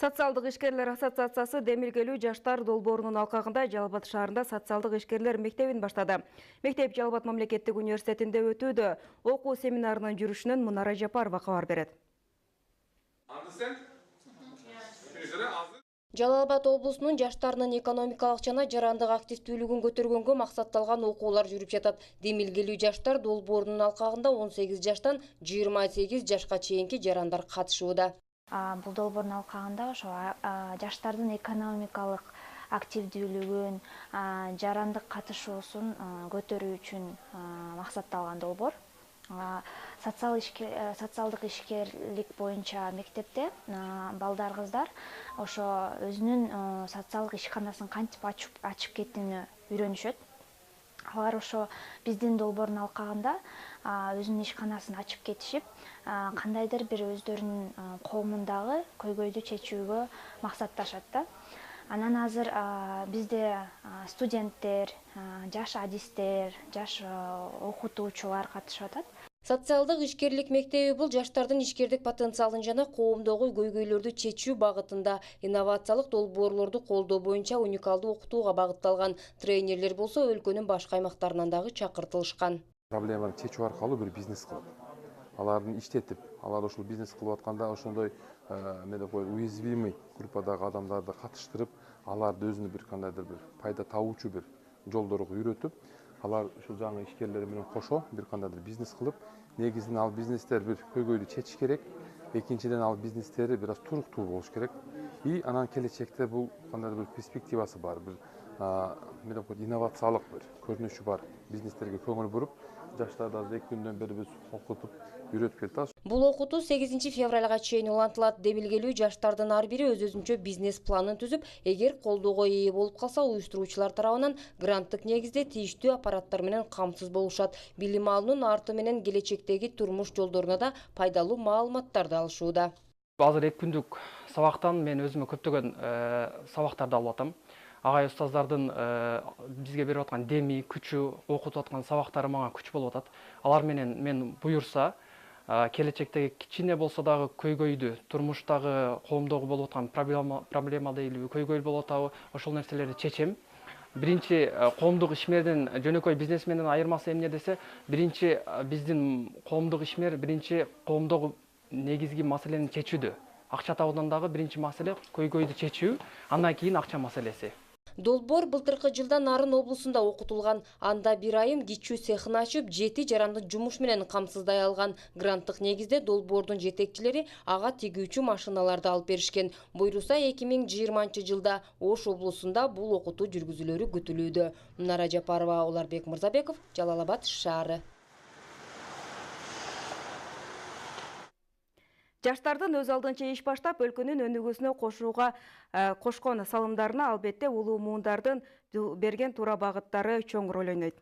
Социалдык ишкерлер ассоциациясы демилгелүү жаштар долбоорунун алкагында Жалал-Абад шаарында социалдык ишкерлер мектебин баштады. Мектеп Жалал-Абад мамлекеттик университетинде өтүүдө. Окуу семинарынын жүрүшүнөн Мунара Жапарова кабар берет. Жалал-Абад облусунун жаштарынын экономикалык жана жарандык активдүүлүгүн көтөргөнгө максатталган окуулар жүрүп жатат. Демилгелүү жаштар долбоорунун алкагында 18 жаштан 28 жашка чейинки жарандар катышууда. Бул долбоордун алкагында ошо жаштардын экономикалык активдүүлүгүн, жарандык катышуусун көтөрүү үчүн максатталган долбоор. Социалдык ишкерлик боюнча мектепте балдар кыздар ошо өзүнүн социалдык ишканасын кантип ачып кетүүнү үйрөнүшөт. Алар ошо биздин долбоордун алкагында өзүнүн ишканасын ачып кетишип, кандайдыр бир өздөрүнүн коомундагы көйгөйдү чечүүгө максатташат да. Анан азыр бизде студенттер, жаш адистер, жаш окутуучулар катышып атат. Социалдык ишкерлик мектеби бул жаштардын ишкердик потенциалын жана коомдогу көйгөйлөрдү чечүү багытында инновациялык долбоорлорду колдоо боюнча уникалдуу окутууга багытталган. Тренерлер болсо өлкөнүн башка аймактарынан дагы чакыртылышкан. Проблеманы чечүү аркылуу бир бизнес кылып, алардын иштетип, алар ошол бизнес кылып атканда ошондой уязвимый группадагы адамдарды катыштырып, аларды өзүнө бир кандайдыр бир пайда табуучу бир жолдорго үйрөтүп, алар ушул жаңы ишкерлер менен кошо бир кандайдыр бизнес кылып, негизинен ал бизнестер бир көйгөйдү чечиш керек. Экинчиден ал бизнестери бир аз туруктуу болуш керек. И анан келечекте бул кандайдыр бир перспективасы бар, бир инновациялык бир көрүнүшү бар бизнестерге көңүл буруп, жаштарды аз 2 күндөн бери биз окутуп, үйрөтүп келатабыз. Бул окутуу 8 февралга чейин улантылат. Демилгелүү жаштардын ар бири өз-өзүнчө бизнес планын түзүп, эгер колдоого ээ болуп калса, уюштуруучулар тарабынан гранттык негизде тийиштүү аппараттар менен камсыз болушат. Билим алуунун арты менен келечектеги турмуш жолдоруна да пайдалуу маалыматтарды алышууда. Азыр 2 күндүк сабактан мен өзүмө көптөгөн сабактарды алып атам. Агай устаздардын бизге берип аткан деми, күчү, окутуп аткан сабактары мага күч болуп атат. Алар менен мен буюрса, келечектеги кичине болсо дагы көйгөйдү, турмуштагы коомдогу болуп аткан проблема дейли, көйгөй болуп атабы, ошол нерселерди чечем. Биринчи коомдук ишмерден жөнөкөй бизнесменден айырмасы эмне десе, биринчи биздин коомдук ишмер биринчи коомдогу негизги маселени чечүүдө. Акча табуудан дагы биринчи маселе көйгөйдү чечүү, андан кийин акча маселеси. Долбоор былтыркы жылдан Нарын облусунда окутулган. Анда бир айым кичүү цехын ачып, 7 жаранды жумуш менен камсыздай алган. Гранттык негизде долбоордун жетекчилери ага тигүүчү машиналарды алып беришкен. Буйруса 2020-жылда Ош облусунда бул окутуу жүргүзүлөрү күтүлүүдө. Мунара Жапарова, Оларбек Мырзабеков, Жалал-Абад шаары. Жаштардын өз алдынча иш баштап, өлкөнүн өнүгүүсүнө кошкон салымдарына албетте улуу муундардын берген туура багыттары чоң роль ойнойт.